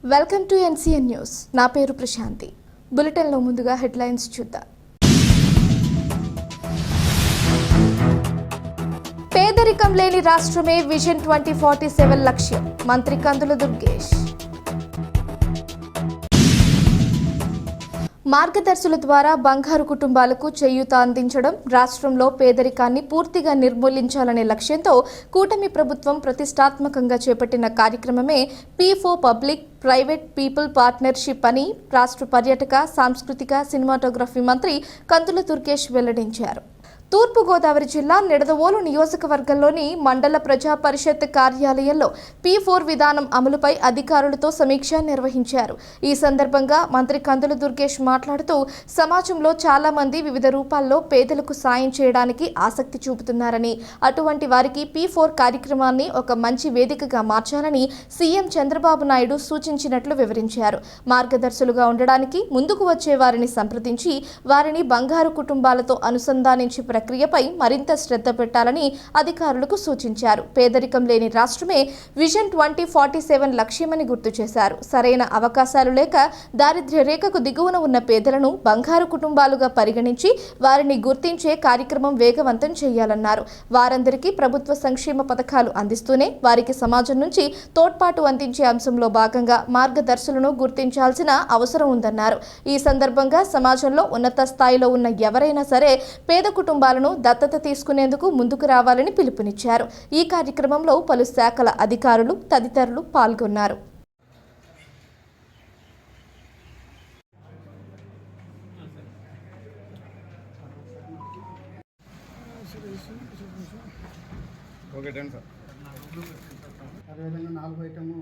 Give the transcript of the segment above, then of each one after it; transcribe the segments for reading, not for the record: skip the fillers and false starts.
Welcome to NCN news. నా పేరు ప్రశాంతి. బులెటిన్లో ముందుగా హెడ్లైన్స్ చూద్దాం. పేదరికం లేని రాష్ట్రమే విజన్ 2047 లక్ష్యం. మంత్రి కందుల దుర్గేష్. మార్గదర్శుల ద్వారా బంగారు కుటుంబాలకు చేయూత అందించడం, రాష్ట్రంలో పేదరికాన్ని పూర్తిగా నిర్మూలించాలనే లక్ష్యంతో కూటమి ప్రభుత్వం ప్రతిష్టాత్మకంగా చేపట్టిన కార్యక్రమమే P4 public private people partnership అని రాష్ట్ర పర్యాటక, సాంస్కృతిక, సినిమాటోగ్రఫీ మంత్రి కందుల దుర్గేష్ వెల్లడించారు. తూర్పుగోదావరి జిల్లా నిడదవోలు నియోజకవర్గంలోని మండల ప్రజా పరిషత్ కార్యాలయంలో P4 విధానం అమలుపై అధికారులతో సమీక్ష నిర్వహించారు. ఈ సందర్భంగా మంత్రి కందుల దుర్గేష్ మాట్లాడుతూ, సమాజంలో చాలా మంది వివిధ రూపాల్లో పేదలకు సాయం చేయడానికి ఆసక్తి చూపుతున్నారని, అటువంటి వారికి P4 కార్యక్రమాన్ని ఒక మంచి వేదికగా మార్చాలని సీఎం చంద్రబాబు నాయుడు సూచించినట్లు వివరించారు. మార్గదర్శులుగా ఉండడానికి ముందుకు వచ్చే వారిని సంప్రదించి వారిని బంగారు కుటుంబాలతో అనుసంధానించి ప్రక్రియపై మరింత శ్రద్ధ పెట్టాలని అధికారులకు సూచించారు. పేదరికం లేని రాష్ట్రమే విజన్ 2047 లక్ష్యమని గుర్తు చేశారు. సరైన అవకాశాలు లేక దారిద్ర్య రేఖకు దిగువన ఉన్న పేదలను బంగారు కుటుంబాలుగా పరిగణించి వారిని గుర్తించే కార్యక్రమం వేగవంతం చేయాలన్నారు. వారందరికీ ప్రభుత్వ సంక్షేమ పథకాలు అందిస్తూనే వారికి సమాజం నుంచి తోడ్పాటు అందించే అంశంలో భాగంగా మార్గదర్శులను గుర్తించాల్సిన అవసరం ఉందన్నారు. ఈ సందర్భంగా సమాజంలో ఉన్నత స్థాయిలో ఉన్న ఎవరైనా సరే పేద కుటుంబాలను దత్తత తీసుకునేందుకు ముందుకు రావాలని పిలుపునిచ్చారు. ఈ కార్యక్రమంలో పలు శాఖల అధికారులు తదితరులు పాల్గొన్నారు. అదేవిధంగా 4వ ఐటము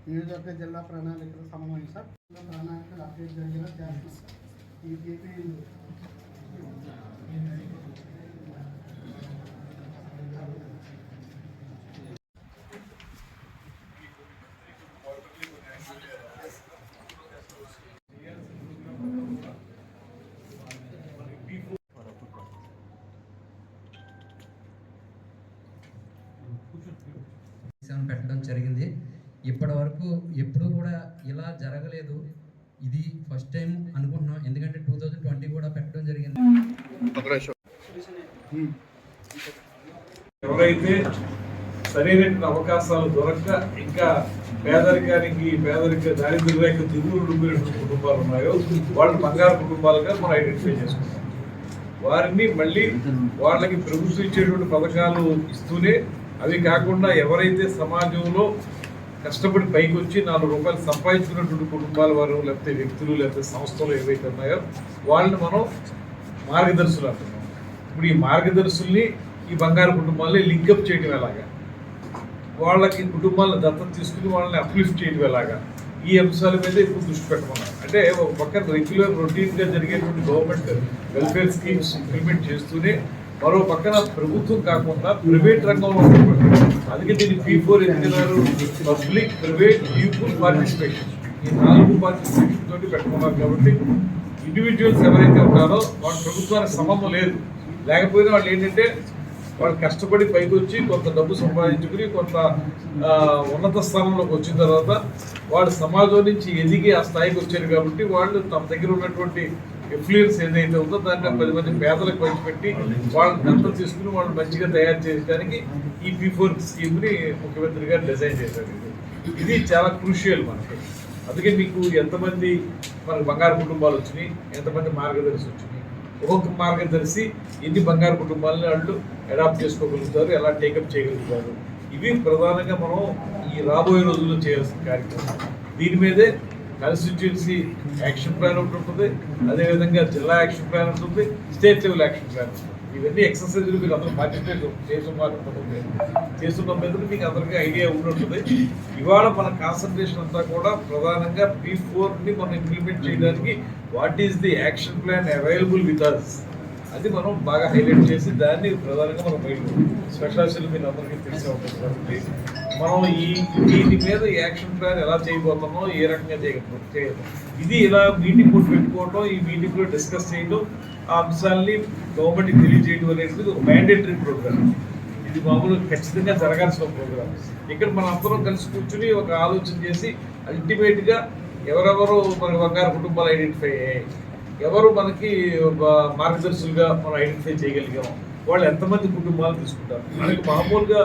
నియోజకవర్గ జిల్లా ప్రణాళికల సమన్వయం సార్. ప్రణాళికలు అప్డేట్ జరిగేలా చేస్తాం. ఈ పీపీ పెట్టడం జరిగింది. ఇప్పటి వరకు ఎప్పుడు కూడా ఇలా జరగలేదు. ఇది ఫస్ట్ టైం అనుకుంటున్నాం. ఎందుకంటే 2020 కూడా పెట్టడం జరిగింది. ఎవరైతే సరైన అవకాశాలు దొరక్క ఇంకా పేదరిక దారిద్ర్య రేఖ దిగువ కుటుంబాలు ఉన్నాయో వాళ్ళు బంగారు కుటుంబాలుగా మనం ఐడెంటిఫై చేసుకుంటాం. వారిని మళ్ళీ వాళ్ళకి ప్రభుత్వం ఇచ్చేటువంటి పథకాలు ఇస్తూనే, అవి కాకుండా ఎవరైతే సమాజంలో కష్టపడి పైకి వచ్చి 4 రూపాయలు సంపాదించుకున్నటువంటి కుటుంబాల వారు, లేకపోతే వ్యక్తులు, లేకపోతే సంస్థలు ఏవైతే ఉన్నాయో వాళ్ళని మనం మార్గదర్శులు అంటున్నాం. ఇప్పుడు ఈ మార్గదర్శుల్ని ఈ బంగారు కుటుంబాలని లింకప్ చేయడం ఎలాగా, వాళ్ళకి కుటుంబాలను దత్తత తీసుకుని వాళ్ళని అప్లిఫ్ట్ చేయడం ఎలాగా, ఈ అంశాల మీద ఇప్పుడు దృష్టి పెట్టమన్నారు. అంటే ఒక పక్కన రెగ్యులర్ రొటీన్గా జరిగేటువంటి గవర్నమెంట్ వెల్ఫేర్ స్కీమ్స్ ఇంప్లిమెంట్ చేస్తూనే మరో పక్కన ప్రభుత్వం కాకుండా ప్రైవేట్ రంగంలో ఉన్నటువంటి, అందుకే దీన్ని P4 ఎందుకున్నారు, పబ్లిక్ ప్రైవేట్ పీపుల్ పార్టిసిపేషన్. ఈ 4 పార్టిసిపేషన్ తోటి పెట్టుకున్నారు. కాబట్టి ఇండివిజువల్స్ ఎవరైతే ఉన్నారో వాళ్ళ ప్రభుత్వానికి సంబంధం లేదు. లేకపోయినా వాళ్ళు ఏంటంటే వాళ్ళు కష్టపడి పైకి వచ్చి కొంత డబ్బు సంపాదించుకుని కొంత ఉన్నత స్థానంలోకి వచ్చిన తర్వాత వాళ్ళు సమాజం నుంచి ఎదిగి ఆ స్థాయికి వచ్చారు. కాబట్టి వాళ్ళు తమ దగ్గర ఉన్నటువంటి ఇన్ఫ్లుయెన్స్ ఏదైతే ఉందో దాన్ని 10 మంది పేదలకు పంచిపెట్టి వాళ్ళని దత్తత తీసుకుని వాళ్ళు మంచిగా తయారు చేయడానికి ఈ P4 స్కీమ్ని ముఖ్యమంత్రి గారు డిజైన్ చేశారు. ఇది చాలా క్రూషియల్ మనకి. అందుకే మీకు ఎంతమంది మనకు బంగారు కుటుంబాలు వచ్చినాయి, ఎంతమంది మార్గదర్శి వచ్చినాయి, ఒక్కొక్క మార్గదర్శి ఎన్ని బంగారు కుటుంబాలను వాళ్ళు అడాప్ట్ చేసుకోగలుగుతారు, ఎలా టేకప్ చేయగలుగుతారు, ఇవి ప్రధానంగా మనం ఈ రాబోయే రోజుల్లో చేయాల్సిన కార్యక్రమం. దీని మీదే కాన్స్టిట్యుయెన్సీ యాక్షన్ ప్లాన్ ఒకటి ఉంటుంది, అదేవిధంగా జిల్లా యాక్షన్ ప్లాన్ ఉంటుంది, స్టేట్ లెవెల్ యాక్షన్ ప్లాన్ ఉంటుంది. ఇవన్నీ ఎక్సర్సైజ్లు మీరు అందరూ పార్టిసిపేట్ చేస్తున్న మీద మీకు అందరికీ ఐడియా ఉంటుంది. ఇవాళ మన కాన్సన్ట్రేషన్ అంతా కూడా ప్రధానంగా P4ని మనం ఇంప్లిమెంట్ చేయడానికి what is the action plan available with us, అది మనం బాగా హైలైట్ చేసి దాన్ని ప్రధానంగా మనం బయట స్పెషాలిటీలు మీరు అందరికీ తెలిసే ఉంటుంది. కాబట్టి మనం దీని మీద యాక్షన్ ప్లాన్ ఎలా చేయబోతున్నామో, ఏ రకంగా చేయాలి, ఇది ఇలా మీటింగ్ కూడా పెట్టుకోవడం, ఈ మీటింగ్లో డిస్కస్ చేయడం, ఆ అంశాలని గవర్నమెంట్కి తెలియజేయడం అనేది ఒక మ్యాండేటరీ ప్రోగ్రామ్. ఇది మామూలుగా ఖచ్చితంగా జరగాల్సిన ప్రోగ్రామ్. ఇక్కడ మనం అందరం కలిసి కూర్చుని ఒక ఆలోచన చేసి అల్టిమేట్గా ఎవరెవరు మనకి బంగారు కుటుంబాలు ఐడెంటిఫై అయ్యాయి, ఎవరు మనకి మార్గదర్శులుగా మనం ఐడెంటిఫై చేయగలిగాం, వాళ్ళు ఎంతమంది కుటుంబాలు తీసుకుంటారు. మనకి మామూలుగా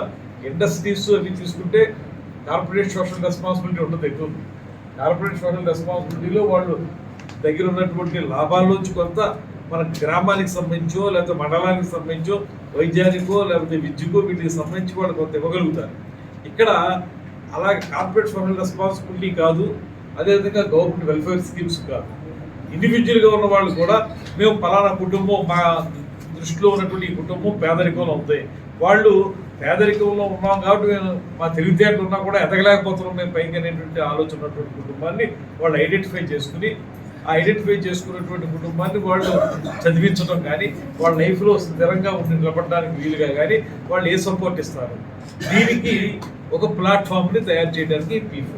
ఇండస్ట్రీస్ అవి తీసుకుంటే కార్పొరేట్ సోషల్ రెస్పాన్సిబిలిటీ ఉండదు ఎక్కువ. కార్పొరేట్ సోషల్ రెస్పాన్సిబిలిటీలో వాళ్ళు దగ్గర ఉన్నటువంటి లాభాల్లోంచి కొంత మన గ్రామానికి సంబంధించో లేకపోతే మండలానికి సంబంధించో వైద్యానికో లేకపోతే విద్యకో వీటికి సంబంధించి వాళ్ళు కొంత ఇవ్వగలుగుతారు. ఇక్కడ అలాగే కార్పొరేట్ సోషల్ రెస్పాన్సిబిలిటీ కాదు, అదేవిధంగా గవర్నమెంట్ వెల్ఫేర్ స్కీమ్స్ కాదు. ఇండివిజువల్గా ఉన్న వాళ్ళు కూడా మేము పలానా కుటుంబం, మా దృష్టిలో ఉన్నటువంటి ఈ కుటుంబం పేదరికంలో ఉంది, వాళ్ళు పేదరికంలో ఉన్నాం కాబట్టి మేము మా తెలివితేటలు ఉన్నా కూడా ఎదగలేకపోతున్నాం మేము పైకి అనేటువంటి ఆలోచన ఉన్నటువంటి కుటుంబాన్ని వాళ్ళు ఐడెంటిఫై చేసుకుని ఆ ఐడెంటిఫై చేసుకున్నటువంటి కుటుంబాన్ని వాళ్ళు చదివించడం కానీ వాళ్ళ లైఫ్లో స్థిరంగా ఉండి నిలబడడానికి వీలుగా కానీ వాళ్ళు ఏ సపోర్ట్ ఇస్తారు, దీనికి ఒక ప్లాట్ఫామ్ని తయారు చేయడానికి P4.